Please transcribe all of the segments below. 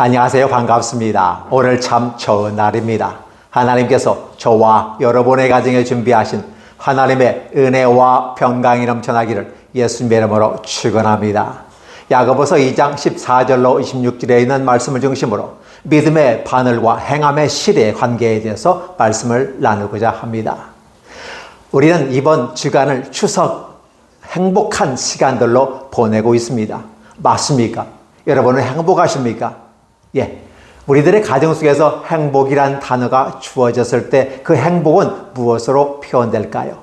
안녕하세요. 반갑습니다. 오늘 참 좋은 날입니다. 하나님께서 저와 여러분의 가정에 준비하신 하나님의 은혜와 평강이 넘쳐나기를 예수님의 이름으로 축원합니다. 야고보서 2장 14절로 26절에 있는 말씀을 중심으로 믿음의 바늘과 행함의 실의 관계에 대해서 말씀을 나누고자 합니다. 우리는 이번 주간을 추석 행복한 시간들로 보내고 있습니다. 맞습니까? 여러분은 행복하십니까? 예. 우리들의 가정 속에서 행복이란 단어가 주어졌을 때 그 행복은 무엇으로 표현될까요?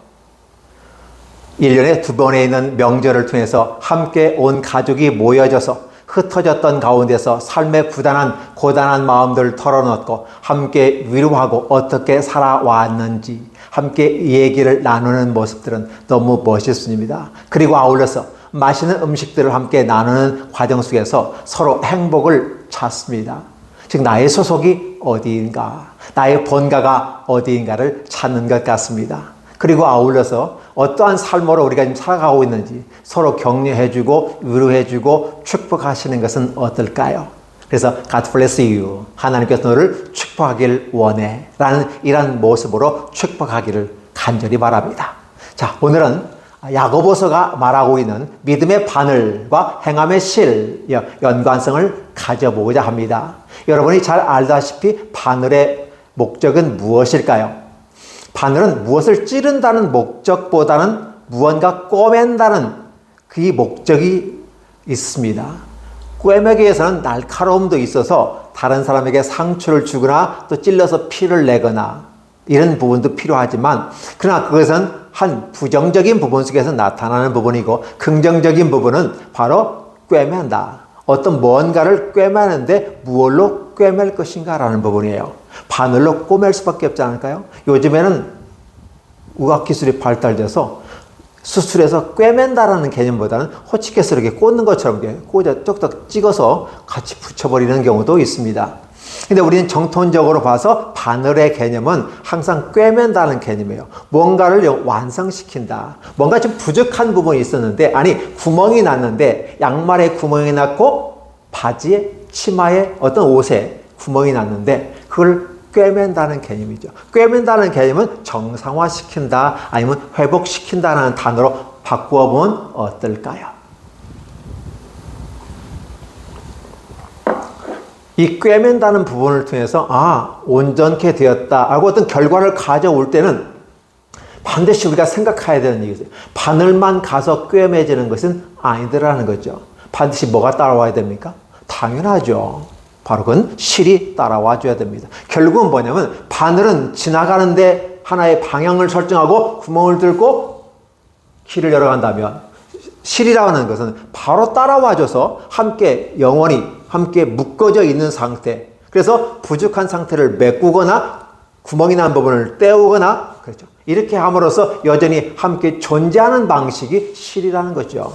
1년에 2번에 있는 명절을 통해서 함께 온 가족이 모여져서 흩어졌던 가운데서 삶의 고단한 마음들을 털어놓고 함께 위로하고 어떻게 살아왔는지 함께 얘기를 나누는 모습들은 너무 멋있습니다. 그리고 아울러서 맛있는 음식들을 함께 나누는 과정 속에서 서로 행복을 찾습니다. 즉 나의 소속이 어디인가, 나의 본가가 어디인가를 찾는 것 같습니다. 그리고 아울러서 어떠한 삶으로 우리가 지금 살아가고 있는지 서로 격려해주고 위로해주고 축복하시는 것은 어떨까요? 그래서 God bless you. 하나님께서 너를 축복하길 원해 라는 이런 모습으로 축복하기를 간절히 바랍니다. 자, 오늘은 야고보서가 말하고 있는 믿음의 바늘과 행함의 실 연관성을 가져보고자 합니다. 여러분이 잘 알다시피 바늘의 목적은 무엇일까요? 바늘은 무엇을 찌른다는 목적보다는 무언가 꿰맨다는 그 목적이 있습니다. 꿰매기 위해서는 날카로움도 있어서 다른 사람에게 상처를 주거나 또 찔러서 피를 내거나 이런 부분도 필요하지만 그러나 그것은 한 부정적인 부분 속에서 나타나는 부분이고 긍정적인 부분은 바로 꿰맨다. 어떤 뭔가를 꿰매는데 무엇로 꿰맬 것인가 라는 부분이에요. 바늘로 꿰맬 수밖에 없지 않을까요? 요즘에는 의학기술이 발달돼서 수술해서 꿰맨다라는 개념보다는 호치케스 이렇게 꽂는 것처럼 꽂아 쩍쩍 찍어서 같이 붙여버리는 경우도 있습니다. 근데 우리는 정통적으로 봐서 바늘의 개념은 항상 꿰맨다는 개념이에요. 뭔가를 완성시킨다. 뭔가 좀 부족한 부분이 있었는데, 아니, 구멍이 났는데, 양말에 구멍이 났고, 바지에, 치마에, 어떤 옷에 구멍이 났는데, 그걸 꿰맨다는 개념이죠. 꿰맨다는 개념은 정상화시킨다, 아니면 회복시킨다는 단어로 바꾸어 보면 어떨까요? 이 꿰맨다는 부분을 통해서 온전케 되었다라고 어떤 결과를 가져올 때는 반드시 우리가 생각해야 되는 얘기죠. 바늘만 가서 꿰매지는 것은 아니더라는 거죠. 반드시 뭐가 따라와야 됩니까? 당연하죠. 바로 그건 실이 따라와 줘야 됩니다. 결국은 뭐냐면 바늘은 지나가는데 하나의 방향을 설정하고 구멍을 뚫고 길을 열어간다면 실이라는 것은 바로 따라와줘서 함께 영원히 함께 묶어져 있는 상태. 그래서 부족한 상태를 메꾸거나 구멍이 난 부분을 떼우거나 그렇죠. 이렇게 함으로써 여전히 함께 존재하는 방식이 실이라는 거죠.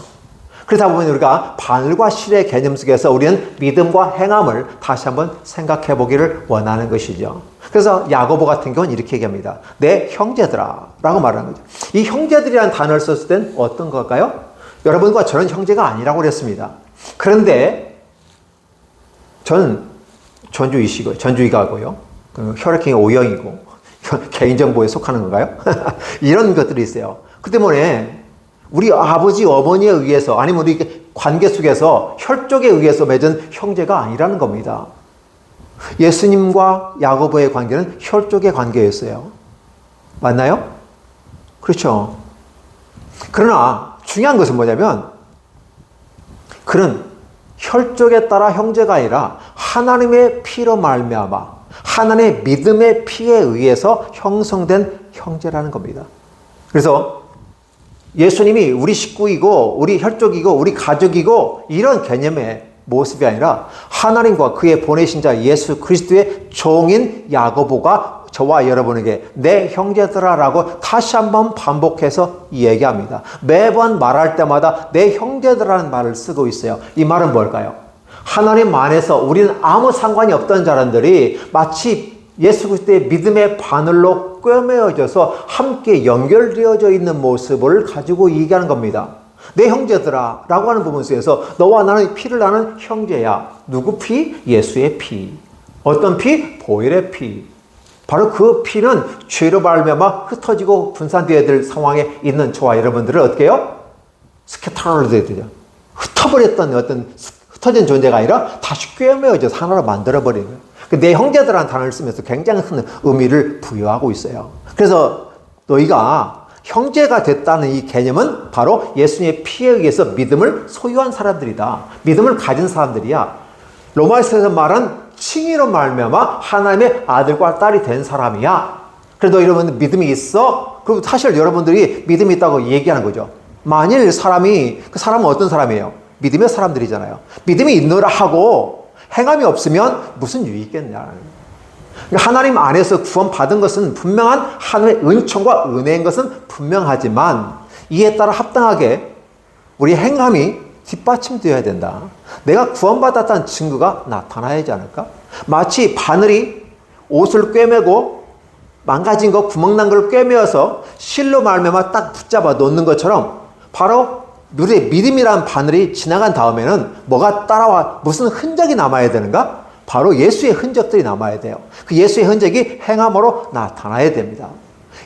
그러다 보면 우리가 바늘과 실의 개념 속에서 우리는 믿음과 행함을 다시 한번 생각해 보기를 원하는 것이죠. 그래서 야고보 같은 경우는 이렇게 얘기합니다. 내 형제들아 라고 말하는 거죠. 이 형제들이라는 단어를 썼을 땐 어떤 걸까요? 여러분과 저는 형제가 아니라고 그랬습니다. 그런데 저는 전주이가고요. 혈액형이 O형이고 개인정보에 속하는 건가요? 이런 것들이 있어요. 그 때문에 우리 아버지, 어머니에 의해서 아니면 우리 관계 속에서 혈족에 의해서 맺은 형제가 아니라는 겁니다. 예수님과 야고보의 관계는 혈족의 관계였어요. 맞나요? 그렇죠. 그러나 중요한 것은 뭐냐면 그는 혈족에 따라 형제가 아니라 하나님의 피로 말미암아 하나님의 믿음의 피에 의해서 형성된 형제라는 겁니다. 그래서 예수님이 우리 식구이고 우리 혈족이고 우리 가족이고 이런 개념의 모습이 아니라 하나님과 그의 보내신 자 예수 그리스도의 종인 야고보가 저와 여러분에게 내 형제들아라고 다시 한번 반복해서 얘기합니다. 매번 말할 때마다 내 형제들아라는 말을 쓰고 있어요. 이 말은 뭘까요? 하나님 안에서 우리는 아무 상관이 없던 사람들이 마치 예수 그리스도의 믿음의 바늘로 꿰매어져서 함께 연결되어져 있는 모습을 가지고 얘기하는 겁니다. 내 형제들아 라고 하는 부분 속에서 너와 나는 피를 나는 형제야. 누구 피? 예수의 피. 어떤 피? 보혈의 피. 바로 그 피는 죄로 말미암아 흩어지고 분산되어야 될 상황에 있는 저와 여러분들을 어떻게 해요? 스캐터러드 되죠. 흩어버렸던 어떤 흩어진 존재가 아니라 다시 꿰매어져서 하나로 만들어버리는 거예요. 내 형제들이라는 단어를 쓰면서 굉장히 큰 의미를 부여하고 있어요. 그래서 너희가 형제가 됐다는 이 개념은 바로 예수님의 피에 의해서 믿음을 소유한 사람들이다. 믿음을 가진 사람들이야. 로마서에서 말한 칭의로 말미암아 하나님의 아들과 딸이 된 사람이야. 그래도 여러분 믿음이 있어? 그리고 사실 여러분들이 믿음이 있다고 얘기하는 거죠. 만일 그 사람은 어떤 사람이에요? 믿음의 사람들이잖아요. 믿음이 있노라 하고 행함이 없으면 무슨 유익이 있겠냐. 하나님 안에서 구원받은 것은 분명한 하나님의 은총과 은혜인 것은 분명하지만 이에 따라 합당하게 우리 행함이 뒷받침되어야 된다. 내가 구원받았다는 증거가 나타나야 하지 않을까? 마치 바늘이 옷을 꿰매고 망가진 거, 구멍난 걸 꿰매어서 실로 말미암아 딱 붙잡아 놓는 것처럼 바로 우리의 믿음이란 바늘이 지나간 다음에는 뭐가 따라와 무슨 흔적이 남아야 되는가? 바로 예수의 흔적들이 남아야 돼요. 그 예수의 흔적이 행함으로 나타나야 됩니다.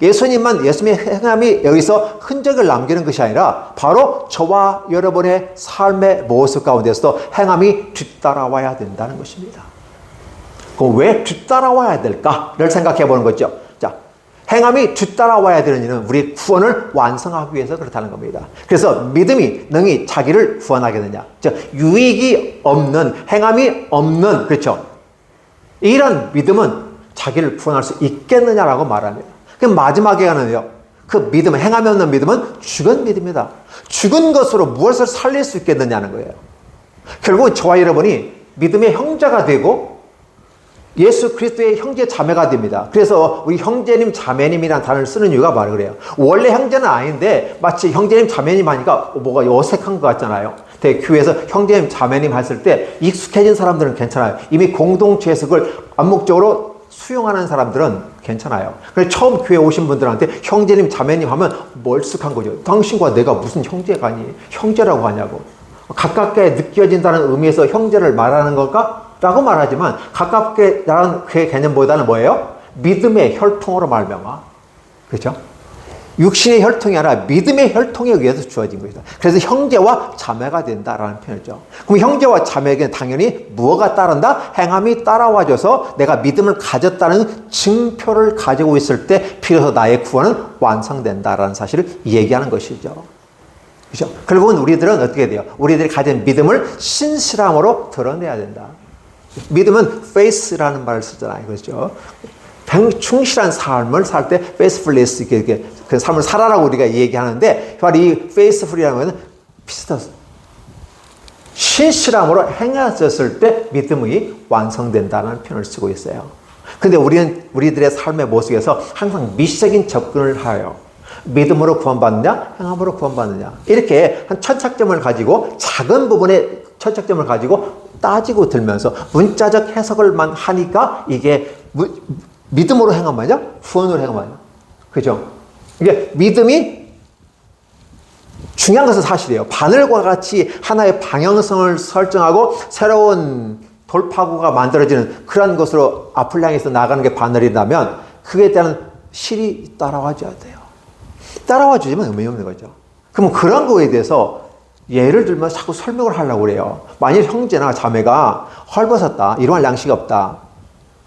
예수님의 행함이 여기서 흔적을 남기는 것이 아니라 바로 저와 여러분의 삶의 모습 가운데서 행함이 뒤따라와야 된다는 것입니다. 그럼 왜 뒤따라와야 될까를 생각해 보는 거죠. 자, 행함이 뒤따라와야 되는 이유는 우리 구원을 완성하기 위해서 그렇다는 겁니다. 그래서 믿음이 능히 자기를 구원하겠느냐. 즉, 유익이 없는, 행함이 없는, 그렇죠. 이런 믿음은 자기를 구원할 수 있겠느냐라고 말합니다. 그럼 마지막에 가는요. 그 믿음, 행함이 없는 믿음은 죽은 믿음이다. 죽은 것으로 무엇을 살릴 수 있겠느냐는 거예요. 결국 저와 여러분이 믿음의 형제가 되고 예수 그리스도의 형제 자매가 됩니다. 그래서 우리 형제님 자매님이라는 단어를 쓰는 이유가 바로 그래요. 원래 형제는 아닌데 마치 형제님 자매님 하니까 뭐가 어색한 것 같잖아요. 교회에서 형제님 자매님 했을 때 익숙해진 사람들은 괜찮아요. 이미 공동체에서 그걸 암묵적으로 수용하는 사람들은 괜찮아요. 그래서 처음 교회 오신 분들한테 형제님 자매님 하면 멀쑥한 거죠. 당신과 내가 무슨 형제가니? 형제라고 하냐고. 가깝게 느껴진다는 의미에서 형제를 말하는 걸까? 라고 말하지만 가깝게 나는 그 개념보다는 뭐예요? 믿음의 혈통으로 말미암아. 그렇죠? 육신의 혈통이 아니라 믿음의 혈통에 의해서 주어진 것이다. 그래서 형제와 자매가 된다라는 표현이죠. 그럼 형제와 자매에게는 당연히 무엇가 따른다? 행함이 따라와줘서 내가 믿음을 가졌다는 증표를 가지고 있을 때 비로소 나의 구원은 완성된다라는 사실을 얘기하는 것이죠. 그렇죠? 결국은 우리들은 어떻게 돼요? 우리들이 가진 믿음을 신실함으로 드러내야 된다. 믿음은 faith라는 말을 쓰잖아요. 그렇죠? 충실한 삶을 살 때 faithfulness 이렇게 그 삶을 살아라고 우리가 얘기하는데 바로 이 faithful이라는 것은 비슷하다. 신실함으로 행하셨을 때 믿음이 완성된다는 표현을 쓰고 있어요. 근데 우리들의 삶의 모습에서 항상 미시적인 접근을 하여 믿음으로 구원받느냐, 행함으로 구원받느냐 이렇게 한 천착점을 가지고 작은 부분의 천착점을 가지고 따지고 들면서 문자적 해석을만 하니까 이게 믿음으로 행함하냐? 구원으로 행함하냐? 그죠? 이게 믿음이 중요한 것은 사실이에요. 바늘과 같이 하나의 방향성을 설정하고 새로운 돌파구가 만들어지는 그런 것으로 앞을 향해서 나가는 게 바늘이라면 그에 대한 실이 따라와줘야 돼요. 따라와 주지만 의미 없는 거죠. 그럼 그런 거에 대해서 예를 들면 자꾸 설명을 하려고 그래요. 만일 형제나 자매가 헐벗었다, 이러한 양식이 없다.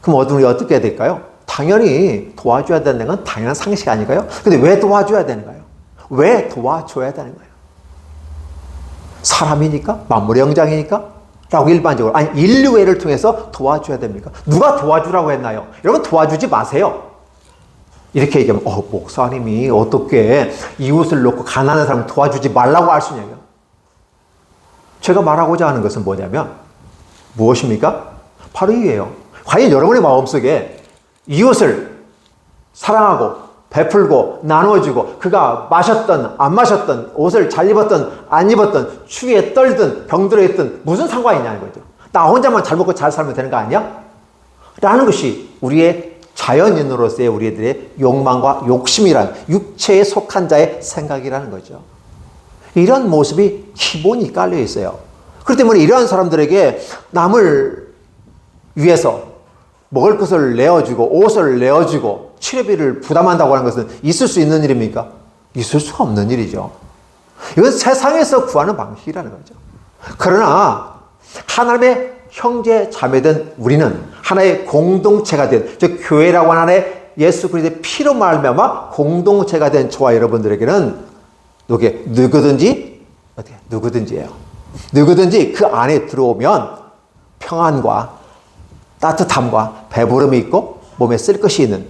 그럼 우리 어떻게 해야 될까요? 당연히 도와줘야 되는 건 당연한 상식 아닐까요? 근데 왜 도와줘야 되는가요? 왜 도와줘야 되는 거예요? 사람이니까? 만물의 영장이니까? 라고 일반적으로. 아니, 인류애를 통해서 도와줘야 됩니까? 누가 도와주라고 했나요? 여러분 도와주지 마세요. 이렇게 얘기하면 목사님이 어떻게 이웃을 놓고 가난한 사람을 도와주지 말라고 할 수 있냐고요. 제가 말하고자 하는 것은 뭐냐면 무엇입니까? 바로 이거예요. 과연 여러분의 마음속에 이웃을 사랑하고 베풀고 나눠주고 그가 마셨던 안 마셨던 옷을 잘 입었던 안 입었던 추위에 떨든 병들어 있든 무슨 상관이 있냐는 거죠. 나 혼자만 잘 먹고 잘 살면 되는 거 아니야? 라는 것이 우리의 자연인으로서의 우리들의 욕망과 욕심이란 육체에 속한 자의 생각이라는 거죠. 이런 모습이 기본이 깔려 있어요. 그렇기 때문에 이러한 사람들에게 남을 위해서 먹을 것을 내어주고 옷을 내어주고 치료비를 부담한다고 하는 것은 있을 수 있는 일입니까? 있을 수가 없는 일이죠. 이건 세상에서 구하는 방식이라는 거죠. 그러나 하나님의 형제 자매된 우리는 하나의 공동체가 된, 즉 교회라고 하는 하나의 예수 그리스도의 피로 말미암아 공동체가 된 저와 여러분들에게는 이게 누구든지예요. 누구든지 그 안에 들어오면 평안과 따뜻함과 배부름이 있고 몸에 쓸 것이 있는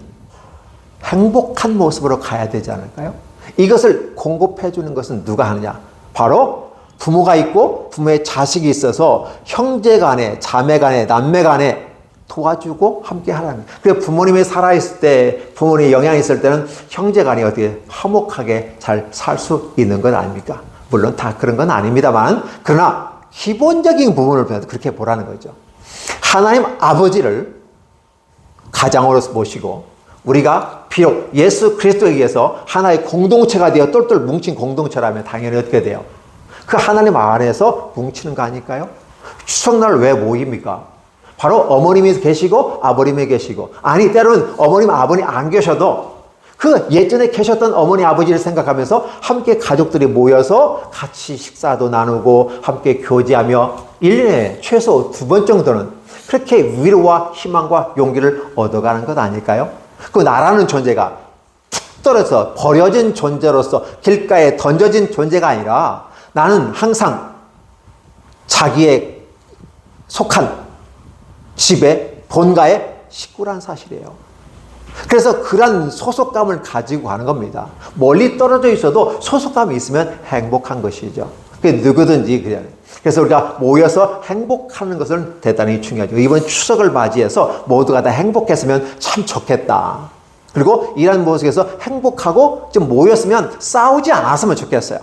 행복한 모습으로 가야 되지 않을까요? 이것을 공급해 주는 것은 누가 하느냐? 바로 부모가 있고 부모의 자식이 있어서 형제 간에 자매 간에 남매 간에 도와주고 함께 하라는 거예요. 그래서 부모님이 살아있을 때, 부모님이 영향이 있을 때는 형제 간이 어떻게 화목하게 잘 살 수 있는 건 아닙니까? 물론 다 그런 건 아닙니다만, 그러나 기본적인 부분을 그렇게 보라는 거죠. 하나님 아버지를 가장으로 모시고 우리가 비록 예수 그리스도에 의해서 하나의 공동체가 되어 똘똘 뭉친 공동체라면 당연히 어떻게 돼요? 그 하나님 안에서 뭉치는 거 아닐까요? 추석날 왜 모입니까? 바로 어머님이 계시고 아버님이 계시고, 아니 때로는 어머님 아버님 안 계셔도 그 예전에 계셨던 어머니 아버지를 생각하면서 함께 가족들이 모여서 같이 식사도 나누고 함께 교제하며 1년에 최소 2번 정도는 그렇게 위로와 희망과 용기를 얻어가는 것 아닐까요? 그 나라는 존재가 툭 떨어져 버려진 존재로서 길가에 던져진 존재가 아니라 나는 항상 자기의 속한 집의 본가의 식구란 사실이에요. 그래서 그런 소속감을 가지고 가는 겁니다. 멀리 떨어져 있어도 소속감이 있으면 행복한 것이죠. 그게 누구든지 그냥. 그래서 우리가 모여서 행복하는 것은 대단히 중요하죠. 이번 추석을 맞이해서 모두가 다 행복했으면 참 좋겠다. 그리고 이런 모습에서 행복하고 좀 모였으면 싸우지 않았으면 좋겠어요.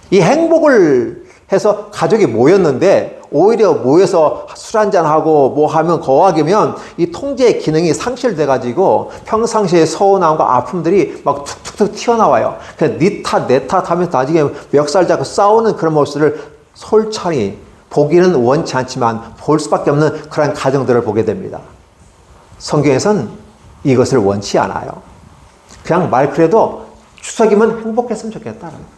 이 행복을 해서 가족이 모였는데 오히려 모여서 술 한잔하고 뭐 하면 거하게면 이 통제의 기능이 상실돼가지고 평상시에 서운함과 아픔들이 막 툭툭툭 튀어나와요. 그래서 니 탓, 내 탓 하면서 나중에 멱살 잡고 싸우는 그런 모습을 솔찬히 보기는 원치 않지만 볼 수밖에 없는 그런 가정들을 보게 됩니다. 성경에서는 이것을 원치 않아요. 그냥 말 그래도 추석이면 행복했으면 좋겠다는 거예요.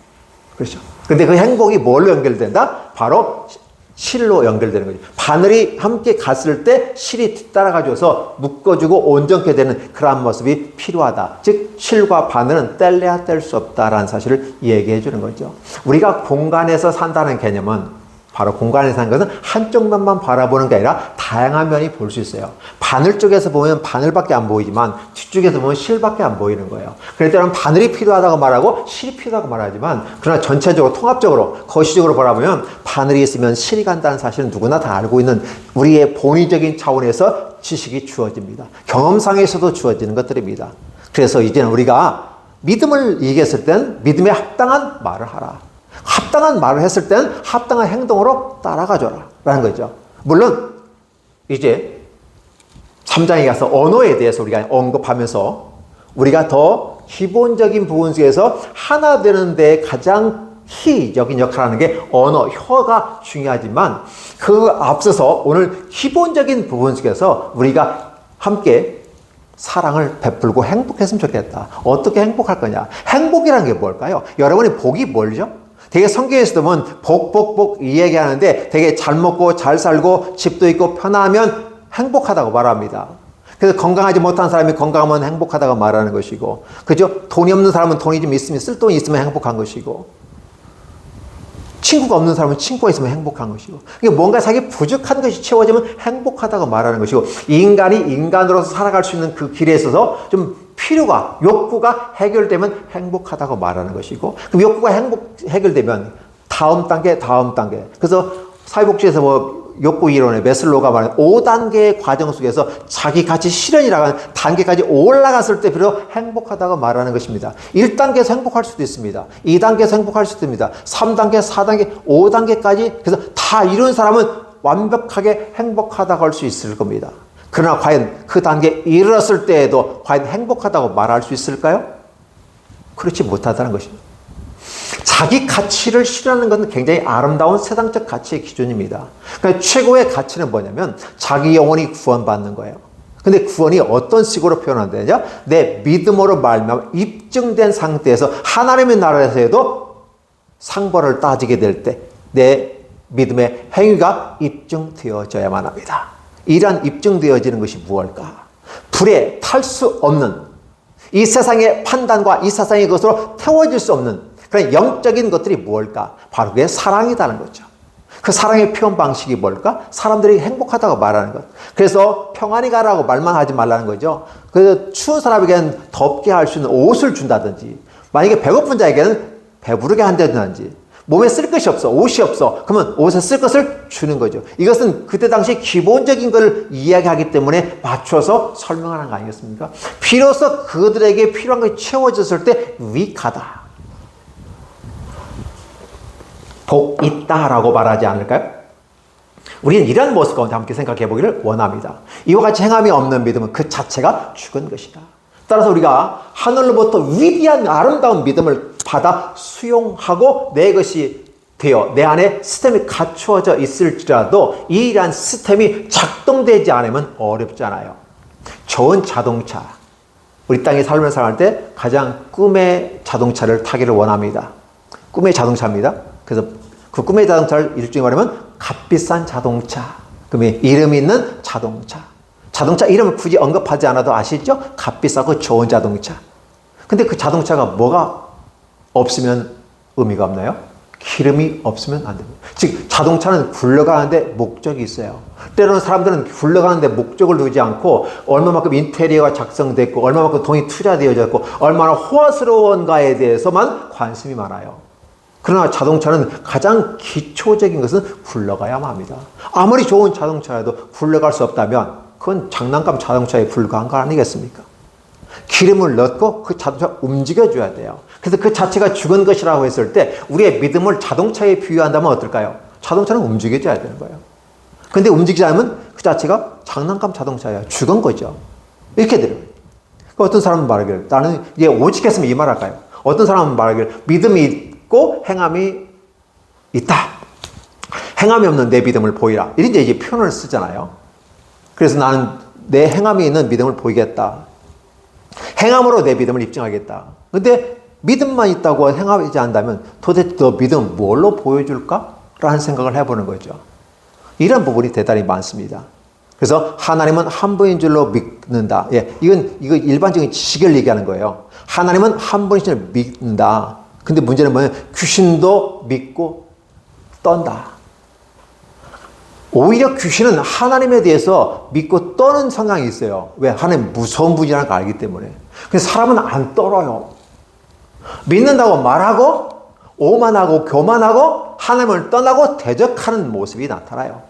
그렇죠. 근데 그 행복이 뭘로 연결된다? 바로 실로 연결되는 거죠. 바늘이 함께 갔을 때 실이 뒤따라가줘서 묶어주고 온전케 되는 그러한 모습이 필요하다. 즉 실과 바늘은 뗄래야 뗄 수 없다라는 사실을 얘기해 주는 거죠. 우리가 공간에서 산다는 개념은 바로 공간에서 사는 것은 한쪽 면만 바라보는 게 아니라 다양한 면이 볼 수 있어요. 바늘 쪽에서 보면 바늘밖에 안 보이지만 뒤쪽에서 보면 실밖에 안 보이는 거예요. 그럴 때는 바늘이 필요하다고 말하고 실이 필요하다고 말하지만 그러나 전체적으로 통합적으로 거시적으로 바라보면 바늘이 있으면 실이 간다는 사실은 누구나 다 알고 있는 우리의 본의적인 차원에서 지식이 주어집니다. 경험상에서도 주어지는 것들입니다. 그래서 이제는 우리가 믿음을 얘기했을 때는 믿음에 합당한 말을 하라. 합당한 말을 했을 때는 합당한 행동으로 따라가줘라 라는 거죠. 물론 이제 3장에 가서 언어에 대해서 우리가 언급하면서 우리가 더 기본적인 부분 중에서 하나 되는 데 가장 키적인 역할을 하는 게 언어, 혀가 중요하지만 그 앞서서 오늘 기본적인 부분 중에서 우리가 함께 사랑을 베풀고 행복했으면 좋겠다. 어떻게 행복할 거냐? 행복이라는 게 뭘까요? 여러분이 복이 뭘죠? 되게 성경에서 보면 복 이 얘기하는데 되게 잘 먹고 잘 살고 집도 있고 편하면 행복하다고 말합니다. 그래서 건강하지 못한 사람이 건강하면 행복하다고 말하는 것이고, 그죠? 돈이 없는 사람은 돈이 좀 있으면, 쓸 돈이 있으면 행복한 것이고, 친구가 없는 사람은 친구가 있으면 행복한 것이고, 그러니까 뭔가 자기 부족한 것이 채워지면 행복하다고 말하는 것이고, 인간이 인간으로서 살아갈 수 있는 그 길에 있어서 좀 필요가, 욕구가 해결되면 행복하다고 말하는 것이고, 그럼 욕구가 해결되면 다음 단계. 그래서 사회복지에서 뭐 욕구 이론의 메슬로가 말하는 5단계의 과정 속에서 자기 가치 실현이라고 하는 단계까지 올라갔을 때 비로소 행복하다고 말하는 것입니다. 1단계에서 행복할 수도 있습니다. 2단계에서 행복할 수도 있습니다. 3단계, 4단계, 5단계까지 그래서 다 이룬 사람은 완벽하게 행복하다고 할 수 있을 겁니다. 그러나 과연 그 단계에 이르렀을 때에도 과연 행복하다고 말할 수 있을까요? 그렇지 못하다는 것입니다. 자기 가치를 실현하는 것은 굉장히 아름다운 세상적 가치의 기준입니다. 그러니까 최고의 가치는 뭐냐면 자기 영혼이 구원받는 거예요. 근데 구원이 어떤 식으로 표현한다냐? 내 믿음으로 말미암아 입증된 상태에서 하나님의 나라에서도 상벌을 따지게 될 때 내 믿음의 행위가 입증되어져야만 합니다. 이러한 입증되어지는 것이 무엇일까? 불에 탈 수 없는 이 세상의 판단과 이 세상의 것으로 태워질 수 없는 그런 영적인 것들이 무엇일까? 바로 그게 사랑이라는 거죠. 그 사랑의 표현 방식이 뭘까? 사람들이 행복하다고 말하는 것. 그래서 평안히 가라고 말만 하지 말라는 거죠. 그래서 추운 사람에게는 덥게 할 수 있는 옷을 준다든지, 만약에 배고픈 자에게는 배부르게 한다든지, 몸에 쓸 것이 없어, 옷이 없어, 그러면 옷에 쓸 것을 주는 거죠. 이것은 그때 당시 기본적인 걸 이야기하기 때문에 맞춰서 설명하는 거 아니겠습니까? 비로소 그들에게 필요한 것이 채워졌을 때 위익하다, 복 있다라고 말하지 않을까요? 우리는 이런 모습 가운데 함께 생각해 보기를 원합니다. 이와 같이 행함이 없는 믿음은 그 자체가 죽은 것이다. 따라서 우리가 하늘로부터 위대한 아름다운 믿음을 받아 수용하고 내 것이 되어 내 안에 시스템이 갖추어져 있을지라도 이러한 시스템이 작동되지 않으면 어렵잖아요. 좋은 자동차, 우리 땅에 삶을 살아갈 때 가장 꿈의 자동차를 타기를 원합니다. 꿈의 자동차입니다. 그래서 그 꿈의 자동차를 일종의 말하면 값비싼 자동차, 그러면 이름 있는 자동차. 자동차 이름을 굳이 언급하지 않아도 아시죠? 값비싸고 좋은 자동차. 근데 그 자동차가 뭐가 없으면 의미가 없나요? 기름이 없으면 안 됩니다. 즉 자동차는 굴러가는데 목적이 있어요. 때로는 사람들은 굴러가는데 목적을 두지 않고 얼마만큼 인테리어가 작성됐고 얼마만큼 돈이 투자되어졌고 얼마나 호화스러운가에 대해서만 관심이 많아요. 그러나 자동차는 가장 기초적인 것은 굴러가야만 합니다. 아무리 좋은 자동차라도 굴러갈 수 없다면 그건 장난감 자동차에 불과한 거 아니겠습니까? 기름을 넣고 그 자동차 움직여줘야 돼요. 그래서 그 자체가 죽은 것이라고 했을 때 우리의 믿음을 자동차에 비유한다면 어떨까요? 자동차는 움직여줘야 되는 거예요. 근데 움직이지 않으면 그 자체가 장난감 자동차예요. 죽은 거죠. 이렇게 돼요. 어떤 사람은 말하기를, 나는 이게 오직했으면 이 말 할까요? 어떤 사람은 말하기를, 믿음이 있고 행함이 있다. 행함이 없는 내 믿음을 보이라. 이런 이제 표현을 쓰잖아요. 그래서 나는 내 행함이 있는 믿음을 보이겠다. 행함으로 내 믿음을 입증하겠다. 근데 믿음만 있다고 행하지 않는다면 도대체 너 믿음 뭘로 보여줄까? 라는 생각을 해보는 거죠. 이런 부분이 대단히 많습니다. 그래서 하나님은 한 분인 줄로 믿는다. 예, 이건 일반적인 지식을 얘기하는 거예요. 하나님은 한 분인 줄로 믿는다. 근데 문제는 뭐냐면 귀신도 믿고 떤다. 오히려 귀신은 하나님에 대해서 믿고 떠는 성향이 있어요. 왜? 하나님 무서운 분이라는 걸 알기 때문에. 그래서 사람은 안 떨어요. 믿는다고 말하고 오만하고 교만하고 하나님을 떠나고 대적하는 모습이 나타나요.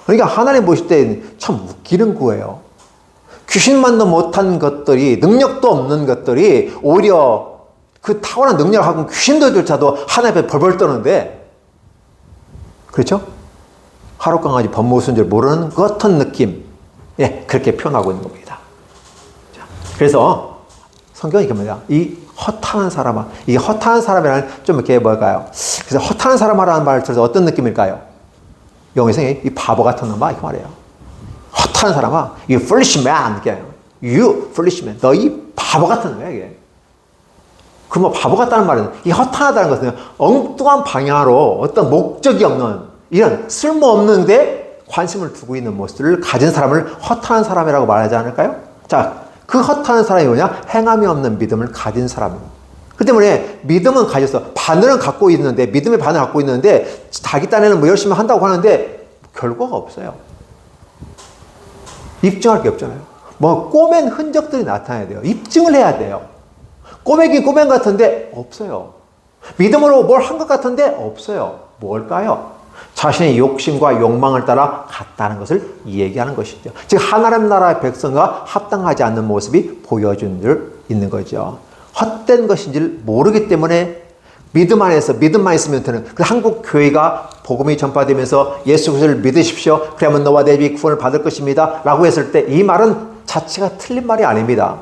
그러니까 하나님 보실 때 참 웃기는 거예요. 귀신만도 못한 것들이, 능력도 없는 것들이 오히려 그 탁월한 능력하고 귀신들조차도 하나님 앞에 벌벌 떠는데, 그렇죠? 하룻강아지 법무수인 줄 모르는 것 같은 느낌. 예, 그렇게 표현하고 있는 겁니다. 자, 그래서 성경이 이겁니다. 이 허탄한 사람아. 이 허탄한 사람이라는 좀 이렇게 뭘까요? 그래서 허탄한 사람아라는 말을 들어서 어떤 느낌일까요? 영어에서 이 바보 같은 놈아 이렇게 말해요. 허탄한 사람아. You foolish man. 이렇게. You foolish man. 너 이 바보 같은 놈이야 이게. 그 뭐 바보 같다는 말은 이 허탄하다는 것은 엉뚱한 방향으로 어떤 목적이 없는 이런 쓸모없는데 관심을 두고 있는 모습을 가진 사람을 허탄한 사람이라고 말하지 않을까요? 자, 그 허탄한 사람이 뭐냐? 행함이 없는 믿음을 가진 사람입니다. 그 때문에 믿음은 가졌어. 바늘은 갖고 있는데, 믿음의 바늘을 갖고 있는데 자기 딴에는 뭐 열심히 한다고 하는데 결과가 없어요. 입증할 게 없잖아요. 뭐 꼬맨 흔적들이 나타나야 돼요. 입증을 해야 돼요. 꼬매긴 꼬맨 같은데 없어요. 믿음으로 뭘 한 것 같은데 없어요. 뭘까요? 자신의 욕심과 욕망을 따라 갔다는 것을 얘기하는 것이죠. 즉 하나님 나라의 백성과 합당하지 않는 모습이 보여준 줄 있는 거죠. 헛된 것인지를 모르기 때문에 믿음 안에서 믿음만 있으면 되는, 그 한국 교회가 복음이 전파되면서 예수 그리스도를 믿으십시오. 그러면 너와 내 집이 구원을 받을 것입니다. 라고 했을 때 이 말은 자체가 틀린 말이 아닙니다.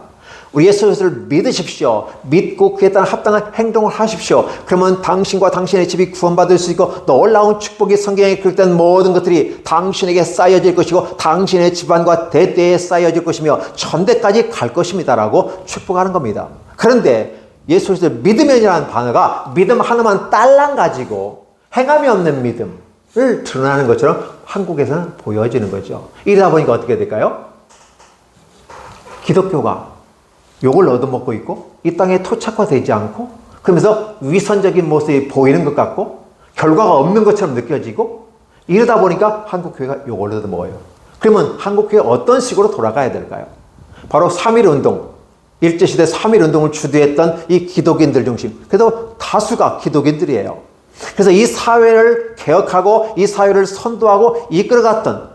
우리 예수 그리스도를 믿으십시오. 믿고 그에 따른 합당한 행동을 하십시오. 그러면 당신과 당신의 집이 구원받을 수 있고 놀라운 축복이 성경에 기록된 모든 것들이 당신에게 쌓여질 것이고 당신의 집안과 대대에 쌓여질 것이며 천대까지 갈 것입니다라고 축복하는 겁니다. 그런데 예수 그리스도를 믿으면이라는 단어가 믿음 하나만 딸랑 가지고 행함이 없는 믿음을 드러나는 것처럼 한국에서는 보여지는 거죠. 이러다 보니까 어떻게 될까요? 기독교가 욕을 얻어먹고 있고 이 땅에 토착화되지 않고 그러면서 위선적인 모습이 보이는 것 같고 결과가 없는 것처럼 느껴지고 이러다 보니까 한국교회가 욕을 얻어먹어요. 그러면 한국교회 어떤 식으로 돌아가야 될까요? 바로 3.1운동, 일제시대 3.1운동을 주도했던 이 기독인들 중심, 그래도 다수가 기독인들이에요. 그래서 이 사회를 개혁하고 이 사회를 선도하고 이끌어갔던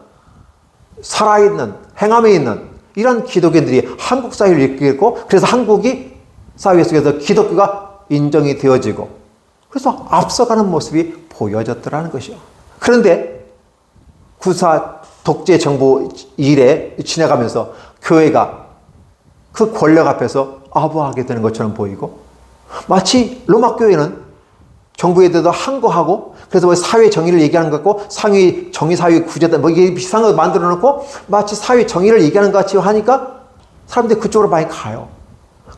살아있는 행함에 있는 이런 기독인들이 한국 사회를 이끌고 그래서 한국이 사회 속에서 기독교가 인정이 되어지고 그래서 앞서가는 모습이 보여졌더라는 것이요. 그런데 구사 독재 정부 일에 지나가면서 교회가 그 권력 앞에서 아부하게 되는 것처럼 보이고 마치 로마 교회는 정부에 대해서 항거하고 그래서 뭐 사회 정의를 얘기하는 것 같고 상위 정의 사회 구제다 뭐 이게 비슷한 거 만들어 놓고 마치 사회 정의를 얘기하는 것 같이 하니까 사람들이 그쪽으로 많이 가요.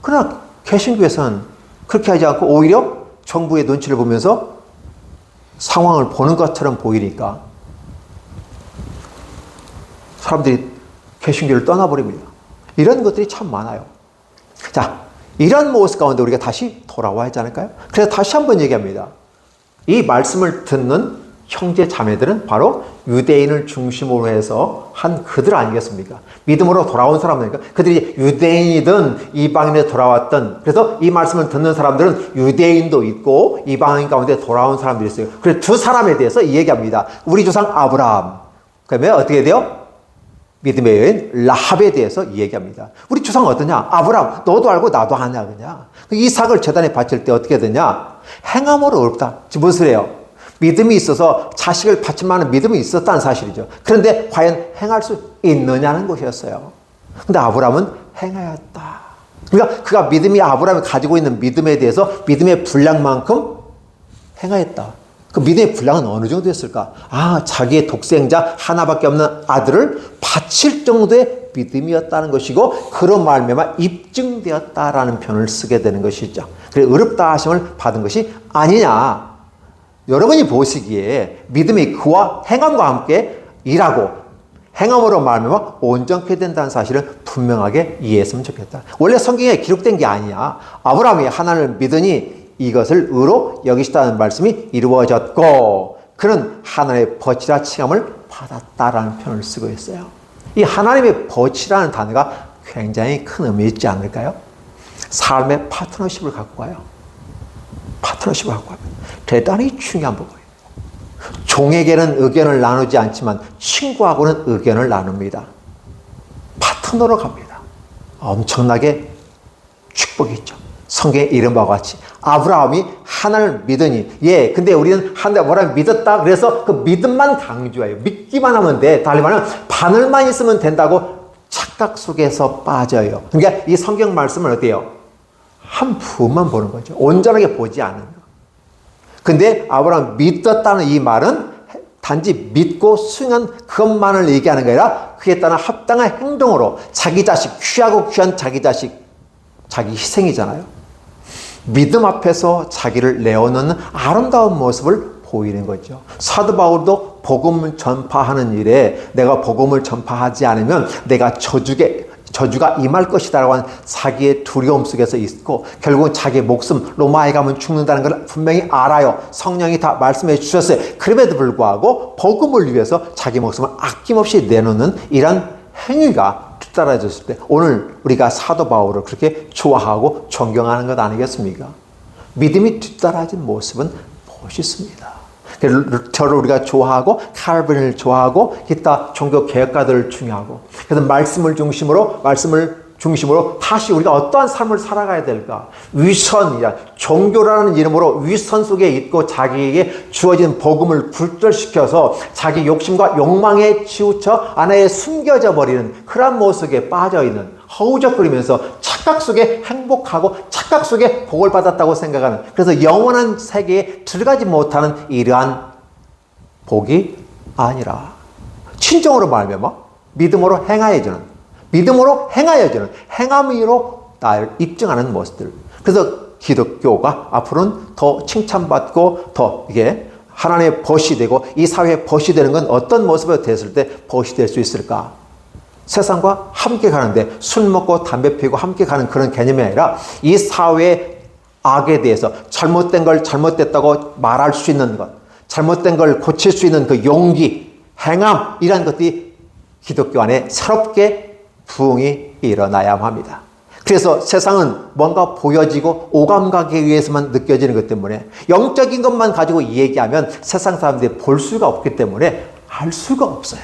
그러나 개신교에서는 그렇게 하지 않고 오히려 정부의 눈치를 보면서 상황을 보는 것처럼 보이니까 사람들이 개신교를 떠나버립니다. 이런 것들이 참 많아요. 자, 이런 모습 가운데 우리가 다시 돌아와야 하지 않을까요? 그래서 다시 한번 얘기합니다. 이 말씀을 듣는 형제 자매들은 바로 유대인을 중심으로 해서 한 그들 아니겠습니까? 믿음으로 돌아온 사람들이니까 그들이 유대인이든 이방인에 돌아왔던 그래서 이 말씀을 듣는 사람들은 유대인도 있고 이방인 가운데 돌아온 사람들이 있어요. 그래서 두 사람에 대해서 이 얘기합니다. 우리 조상 아브라함 그다음에 어떻게 돼요? 믿음의 여인 라합에 대해서 이 얘기합니다. 우리 조상은 어떠냐? 아브라함 너도 알고 나도 하냐 그냥. 이삭을 제단에 바칠 때 어떻게 되냐? 행함으로 어렵다. 지금 무슨 소리예요? 믿음이 있어서 자식을 바칠 만한 믿음이 있었다는 사실이죠. 그런데 과연 행할 수 있느냐는 것이었어요. 근데 아브라함은 행하였다. 그러니까 그가 믿음이 아브라함이 가지고 있는 믿음에 대해서 믿음의 분량만큼 행하였다. 그 믿음의 분량은 어느 정도 였을까? 아, 자기의 독생자 하나밖에 없는 아들을 바칠 정도의 믿음이었다는 것이고 그런 말미암아 입증되었다라는 표현을 쓰게 되는 것이죠. 그래서 의롭다 하심을 받은 것이 아니냐. 여러분이 보시기에 믿음이 그와 행함과 함께 일하고 행함으로 말미암아 온전케 된다는 사실을 분명하게 이해했으면 좋겠다. 원래 성경에 기록된 게 아니야. 아브라함이 하나님을 믿으니 이것을 의로 여기시다는 말씀이 이루어졌고 그는 하나님의 벗이라 칭함을 받았다라는 표현을 쓰고 있어요. 이 하나님의 벗이라는 단어가 굉장히 큰 의미 있지 않을까요? 삶의 파트너십을 갖고 가요. 파트너십을 갖고 가요. 대단히 중요한 부분이에요. 종에게는 의견을 나누지 않지만 친구하고는 의견을 나눕니다. 파트너로 갑니다. 엄청나게 축복이 있죠. 성경에 이른 바와 같이 아브라함이 하나님을 믿으니 근데 우리는 하나님을 믿었다 그래서 그 믿음만 강조해요. 믿기만 하면 돼. 달리 말하면 바늘만 있으면 된다고 착각 속에서 빠져요. 그러니까 이 성경 말씀을 어때요? 한 부분만 보는 거죠. 온전하게 보지 않는 거. 근데 아브라함 믿었다는 이 말은 단지 믿고 수행한 그것만을 얘기하는 게 아니라 그에 따른 합당한 행동으로 자기 자식, 귀하고 귀한 자기 자식, 자기 희생이잖아요. 믿음 앞에서 자기를 내어놓는 아름다운 모습을 보이는 거죠. 사도 바울도 복음을 전파하는 일에 내가 복음을 전파하지 않으면 내가 저주가 임할 것이다라고 하는 자기의 두려움 속에서 있고 결국은 자기의 목숨 로마에 가면 죽는다는 걸 분명히 알아요. 성령이 다 말씀해 주셨어요. 그럼에도 불구하고 복음을 위해서 자기 목숨을 아낌없이 내놓는 이런 행위가 뒤따라졌을 때 오늘 우리가 사도 바울을 그렇게 좋아하고 존경하는 것 아니겠습니까? 믿음이 뒤따라진 모습은 멋있습니다. 루터를 우리가 좋아하고 칼빈을 좋아하고 기타 종교 개혁가들을 중요하고 그래서 말씀을 중심으로 다시 우리가 어떠한 삶을 살아가야 될까? 위선이라 종교라는 이름으로 위선 속에 있고 자기에게 주어진 복음을 굴절시켜서 자기 욕심과 욕망에 치우쳐 안에 숨겨져 버리는 그런 모습에 빠져있는 허우적거리면서 착각 속에 행복하고 착각 속에 복을 받았다고 생각하는, 그래서 영원한 세계에 들어가지 못하는 이러한 복이 아니라 친정으로 말하면 믿음으로 행하여주는, 믿음으로 행하여주는, 행함으로 나를 입증하는 모습들. 그래서 기독교가 앞으로는 더 칭찬받고 더 이게 하나님의 벗이 되고 이 사회의 벗이 되는 건 어떤 모습으로 됐을 때 벗이 될 수 있을까? 세상과 함께 가는데 술 먹고 담배 피우고 함께 가는 그런 개념이 아니라 이 사회의 악에 대해서 잘못된 걸 잘못됐다고 말할 수 있는 것, 잘못된 걸 고칠 수 있는 그 용기, 행함, 이런 것들이 기독교 안에 새롭게 부흥이 일어나야 합니다. 그래서 세상은 뭔가 보여지고 오감가기 위해서만 느껴지는 것 때문에 영적인 것만 가지고 얘기하면 세상 사람들이 볼 수가 없기 때문에 알 수가 없어요.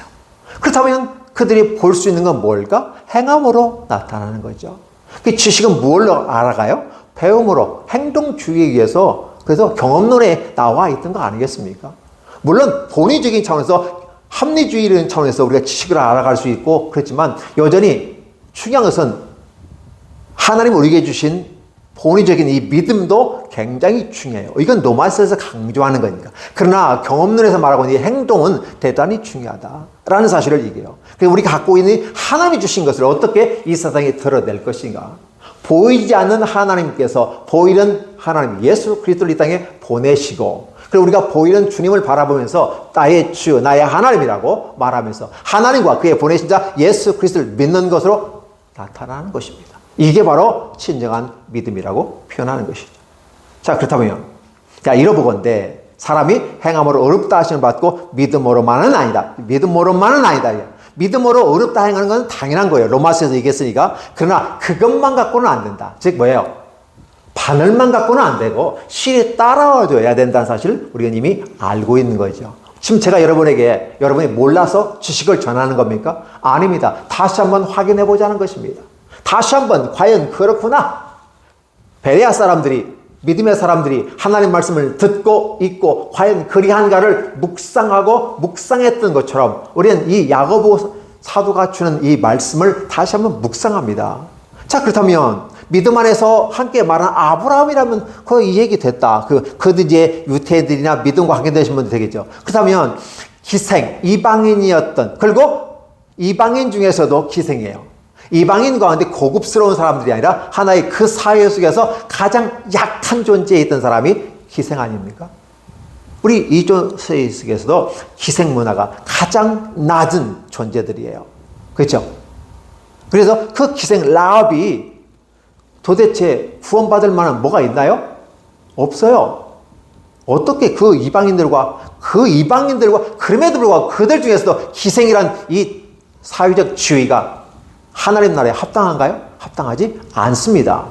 그렇다면 그들이 볼 수 있는 건 뭘까? 행함으로 나타나는 거죠. 그 지식은 무엇로 알아가요? 배움으로, 행동주의에 의해서, 그래서 경험론에 나와 있던 거 아니겠습니까? 물론 본의적인 차원에서 합리주의적인 차원에서 우리가 지식을 알아갈 수 있고 그렇지만 여전히 중요한 것은 하나님 우리에게 주신 본의적인 이 믿음도 굉장히 중요해요. 이건 노마스에서 강조하는 거니까. 그러나 경험론에서 말하고 있는 이 행동은 대단히 중요하다라는 사실을 얘기해요. 그래서 우리가 갖고 있는 하나님이 주신 것을 어떻게 이 세상에 드러낼 것인가. 보이지 않는 하나님께서 보이는 하나님 예수 그리스도를 이 땅에 보내시고, 그리고 우리가 보이는 주님을 바라보면서 나의 주, 나의 하나님이라고 말하면서 하나님과 그의 보내신 자 예수 그리스도를 믿는 것으로 나타나는 것입니다. 이게 바로 진정한 믿음이라고 표현하는 것이죠. 자, 그렇다면, 자, 이러보건대 사람이 행함으로 어렵다 하시는 받고 믿음으로만은 아니다. 믿음으로만은 아니다. 믿음으로 어렵다 행하는 건 당연한 거예요. 로마서에서 얘기했으니까. 그러나 그것만 갖고는 안 된다. 즉 뭐예요? 바늘만 갖고는 안 되고 실이 따라와줘야 된다는 사실을 우리가 이미 알고 있는 거죠. 지금 제가 여러분에게 여러분이 몰라서 지식을 전하는 겁니까? 아닙니다. 다시 한번 확인해 보자는 것입니다. 다시 한번 과연 그렇구나. 베레아 사람들이, 믿음의 사람들이 하나님 말씀을 듣고 읽고 과연 그리한가를 묵상하고 묵상했던 것처럼 우리는 이 야고보 사도가 주는 이 말씀을 다시 한번 묵상합니다. 자, 그렇다면 믿음 안에서 함께 말한 아브라함이라면 그 이 얘기 됐다. 그들 이제 유태인들이나 믿음과 관계되신 분들 되겠죠. 그렇다면 기생, 이방인이었던, 그리고 이방인 중에서도 기생이에요. 이방인 가운데 고급스러운 사람들이 아니라 하나의 그 사회 속에서 가장 약한 존재에 있던 사람이 기생 아닙니까? 우리 이조 속에서도 기생 문화가 가장 낮은 존재들이에요. 그렇죠? 그래서 그 기생 라합이 도대체 구원받을 만한 뭐가 있나요? 없어요. 어떻게 그 이방인들과 그럼에도 불구하고 그들 중에서도 기생이란 이 사회적 지위가 하나님 나라에 합당한가요? 합당하지 않습니다.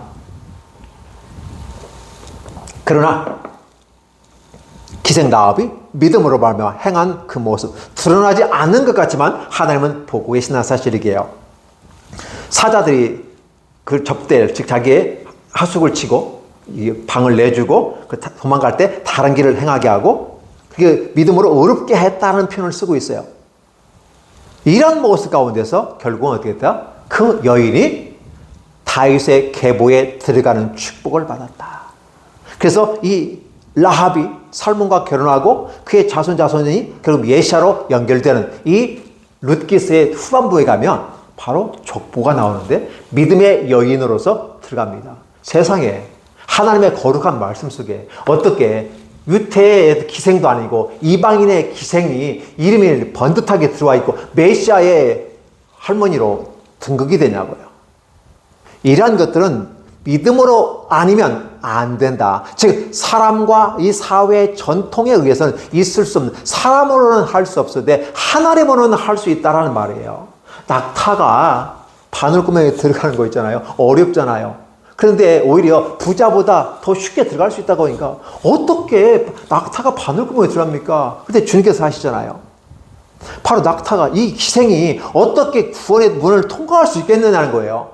그러나 기생 라합이 믿음으로 말미암아 행한 그 모습, 드러나지 않는 것 같지만 하나님은 보고 계시는 사실이게요. 사자들이 그 접대를, 즉 자기의 하숙을 치고 방을 내주고 도망갈 때 다른 길을 행하게 하고 그게 믿음으로 어렵게 했다는 표현을 쓰고 있어요. 이런 모습 가운데서 결국은 어떻게 됐다? 그 여인이 다윗의 계보에 들어가는 축복을 받았다. 그래서 이 라합이 살몬과 결혼하고 그의 자손이 결국 메시아로 연결되는 이 룻기스의 후반부에 가면 바로 족보가 나오는데 믿음의 여인으로서 들어갑니다. 세상에 하나님의 거룩한 말씀 속에 어떻게 유태의 기생도 아니고 이방인의 기생이 이름이 번듯하게 들어와 있고 메시아의 할머니로 등극이 되냐고요. 이러한 것들은 믿음으로 아니면 안 된다. 즉 사람과 이 사회의 전통에 의해서는 있을 수 없는, 사람으로는 할 수 없는데 하나님으로는 할 수 있다라는 말이에요. 낙타가 바늘구멍에 들어가는 거 있잖아요. 어렵잖아요. 그런데 오히려 부자보다 더 쉽게 들어갈 수 있다고 하니까 어떻게 낙타가 바늘구멍에 들어갑니까? 근데 주님께서 하시잖아요. 바로 낙타가, 이 기생이 어떻게 구원의 문을 통과할 수 있겠느냐는 거예요.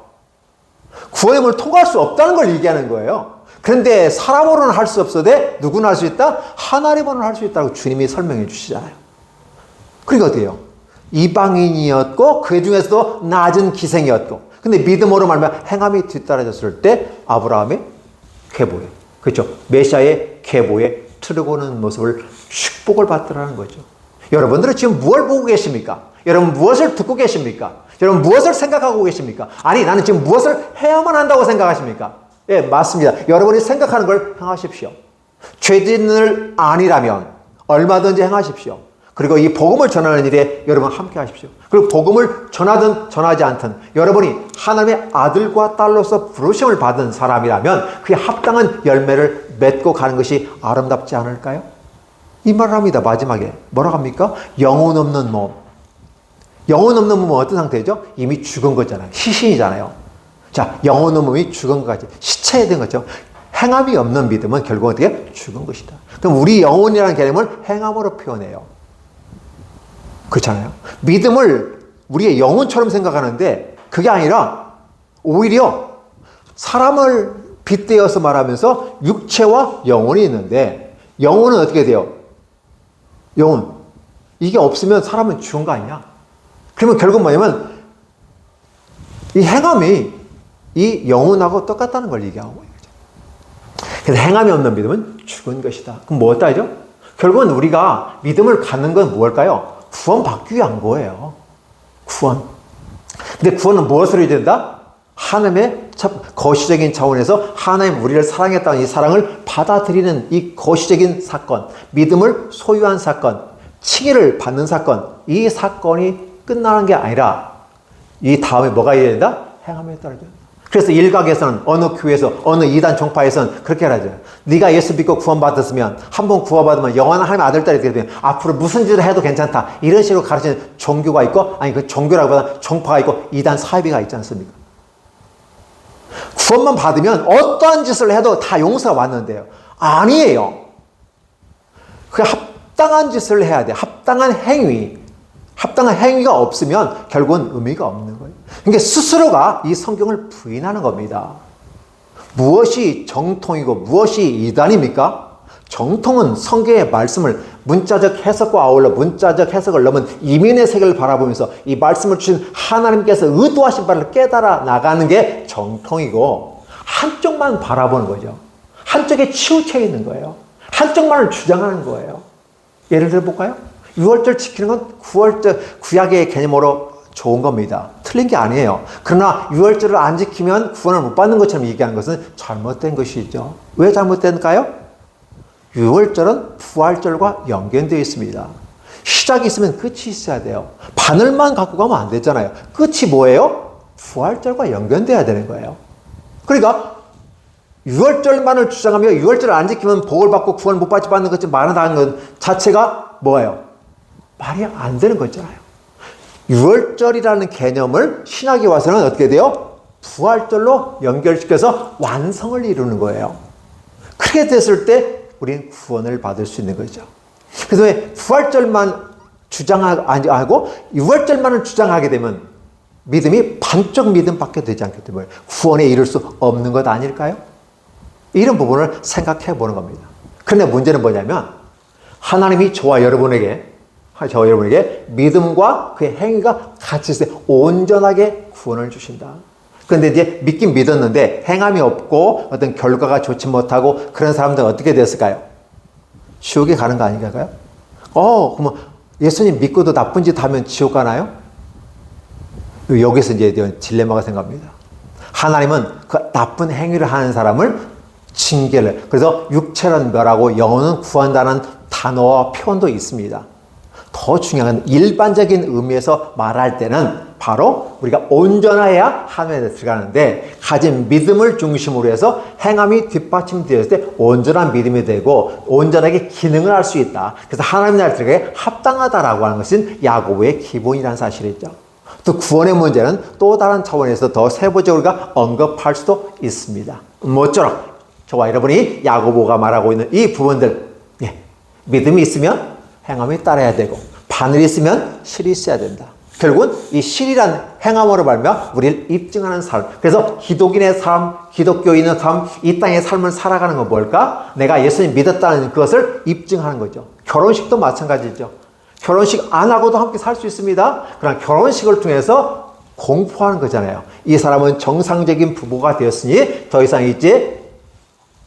구원의 문을 통과할 수 없다는 걸 얘기하는 거예요. 그런데 사람으로는 할 수 없어도 누구나 할 수 있다? 하나님으로는 할 수 있다고 주님이 설명해 주시잖아요. 그러니까 어때요? 이방인이었고 그 중에서도 낮은 기생이었고 근데 믿음으로 말하면 행함이 뒤따라졌을 때 아브라함의 계보에, 그렇죠? 메시아의 계보에 트르고는 모습을 축복을 받더라는 거죠. 여러분들은 지금 무엇을 보고 계십니까? 여러분 무엇을 듣고 계십니까? 여러분 무엇을 생각하고 계십니까? 아니, 나는 지금 무엇을 해야만 한다고 생각하십니까? 예, 맞습니다. 여러분이 생각하는 걸 행하십시오. 죄짓는 아니라면 얼마든지 행하십시오. 그리고 이 복음을 전하는 일에 여러분 함께 하십시오. 그리고 복음을 전하든 전하지 않든 여러분이 하나님의 아들과 딸로서 부르심을 받은 사람이라면 그에 합당한 열매를 맺고 가는 것이 아름답지 않을까요? 이 말을 합니다. 마지막에 뭐라고 합니까? 영혼 없는 몸. 영혼 없는 몸은 어떤 상태죠? 이미 죽은 거잖아요. 시신이잖아요. 자, 영혼 없는 몸이 죽은 것까지 시체된 거죠. 행함이 없는 믿음은 결국 어떻게? 죽은 것이다. 그럼 우리 영혼이라는 개념을 행함으로 표현해요. 그렇잖아요. 믿음을 우리의 영혼처럼 생각하는데 그게 아니라 오히려 사람을 빗대어서 말하면서 육체와 영혼이 있는데 영혼은 어떻게 돼요? 영혼. 이게 없으면 사람은 죽은 거 아니냐? 그러면 결국 뭐냐면 이 행함이 이 영혼하고 똑같다는 걸 얘기하고 있는 거죠. 그래서 행함이 없는 믿음은 죽은 것이다. 그럼 뭐 따죠? 결국은 우리가 믿음을 갖는 건 뭘까요? 구원받기 위한 거예요. 구원. 근데 구원은 무엇으로 이룬다? 하나님의 거시적인 차원에서 하나님 우리를 사랑했다는 이 사랑을 받아들이는 이 거시적인 사건, 믿음을 소유한 사건, 칭의를 받는 사건, 이 사건이 끝나는 게 아니라 이 다음에 뭐가 있어야 된다? 행함에 따라야 된다. 그래서 일각에서는 어느 교회에서 어느 이단 종파에서는 그렇게 하죠. 네가 예수 믿고 구원받았으면 한번 구원받으면 영원한 하나님의 아들 딸이 되게 되면 앞으로 무슨 짓을 해도 괜찮다. 이런 식으로 가르치는 종교가 있고 아니 그 종교라기보다 종파가 있고 이단 사이비가 있지 않습니까? 구원만 받으면 어떠한 짓을 해도 다 용서가 왔는데요. 아니에요. 그 합당한 짓을 해야 돼. 합당한 행위가 없으면 결국은 의미가 없는 거예요. 그러니까 스스로가 이 성경을 부인하는 겁니다. 무엇이 정통이고 무엇이 이단입니까? 정통은 성경의 말씀을 문자적 해석과 아울러 문자적 해석을 넘은 이민의 세계를 바라보면서 이 말씀을 주신 하나님께서 의도하신 바를 깨달아 나가는 게 정통이고 한쪽만 바라보는 거죠. 한쪽에 치우쳐 있는 거예요. 한쪽만을 주장하는 거예요. 예를 들어 볼까요? 6월절 지키는 건 9월절 구약의 개념으로 좋은 겁니다. 틀린 게 아니에요. 그러나 6월절을 안 지키면 구원을 못 받는 것처럼 얘기하는 것은 잘못된 것이죠. 왜 잘못된가요? 6월절은 부활절과 연결되어 있습니다. 시작이 있으면 끝이 있어야 돼요. 바늘만 갖고 가면 안 되잖아요. 끝이 뭐예요? 부활절과 연결돼야 되는 거예요. 그러니까 6월절만을 주장하며 6월절을 안 지키면 복을 받고 구원을 못 받는 것처럼 말한다는 것 자체가 뭐예요? 말이 안 되는 거잖아요. 6월절이라는 개념을 신학에 와서는 어떻게 돼요? 부활절로 연결시켜서 완성을 이루는 거예요. 그렇게 됐을 때 우리는 구원을 받을 수 있는 거죠. 그래서 왜 부활절만 주장하고 6월절만을 주장하게 되면 믿음이 반쪽 믿음밖에 되지 않기 때문에 구원에 이를 수 없는 것 아닐까요? 이런 부분을 생각해 보는 겁니다. 그런데 문제는 뭐냐면 하나님이 저와 여러분에게 믿음과 그의 행위가 같이 있을 때 온전하게 구원을 주신다. 그런데 이제 믿긴 믿었는데 행함이 없고 어떤 결과가 좋지 못하고 그런 사람들은 어떻게 됐을까요? 지옥에 가는 거 아닌가요? 그러면 예수님 믿고도 나쁜 짓 하면 지옥 가나요? 여기서 이제 딜레마가 생깁니다. 하나님은 그 나쁜 행위를 하는 사람을 징계를, 그래서 육체는 멸하고 영혼은 구한다는 단어와 표현도 있습니다. 더 중요한 일반적인 의미에서 말할 때는 바로 우리가 온전해야 하나님에 들어가는데 가진 믿음을 중심으로 해서 행함이 뒷받침되었을 때 온전한 믿음이 되고 온전하게 기능을 할 수 있다. 그래서 하나님 나라에 들어가게 합당하다라고 하는 것은 야고보의 기본이라는 사실이죠. 또 구원의 문제는 또 다른 차원에서 더 세부적으로 우리가 언급할 수도 있습니다. 모쪼록 저와 여러분이 야고보가 말하고 있는 이 부분들, 믿음이 있으면 행함이 따라야 되고 바늘이 있으면 실이 있어야 된다. 결국은 이 실이란 행함으로 말미암아 우리를 입증하는 삶. 그래서 기독인의 삶, 기독교인의 삶, 이 땅의 삶을 살아가는 건 뭘까? 내가 예수님 믿었다는 그것을 입증하는 거죠. 결혼식도 마찬가지죠. 결혼식 안 하고도 함께 살 수 있습니다. 그러나 결혼식을 통해서 공포하는 거잖아요. 이 사람은 정상적인 부부가 되었으니 더 이상 이제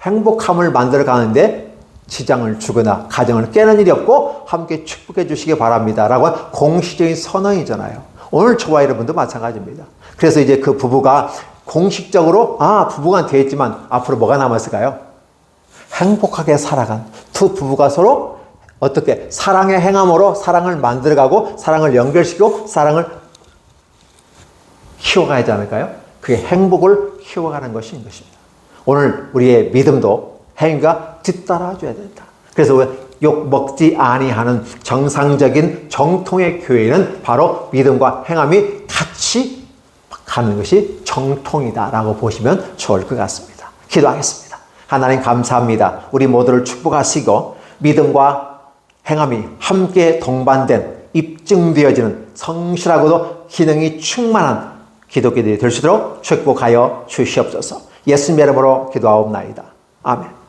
행복함을 만들어 가는데 지장을 주거나 가정을 깨는 일이 없고 함께 축복해 주시기 바랍니다. 라고 공식적인 선언이잖아요. 오늘 저와 여러분도 마찬가지입니다. 그래서 이제 그 부부가 공식적으로 부부가 되었지만 앞으로 뭐가 남았을까요? 행복하게 살아간 두 부부가 서로 어떻게 사랑의 행함으로 사랑을 만들어가고 사랑을 연결시키고 사랑을 키워가야 하지 않을까요? 그게 행복을 키워가는 것인 것입니다. 오늘 우리의 믿음도 행위가 뒤따라줘야 된다. 그래서 욕 먹지 아니하는 정상적인 정통의 교회는 바로 믿음과 행함이 같이 가는 것이 정통이다라고 보시면 좋을 것 같습니다. 기도하겠습니다. 하나님 감사합니다. 우리 모두를 축복하시고 믿음과 행함이 함께 동반된 입증되어지는 성실하고도 기능이 충만한 기독교들이 될 수 있도록 축복하여 주시옵소서. 예수님의 이름으로 기도하옵나이다. 아멘.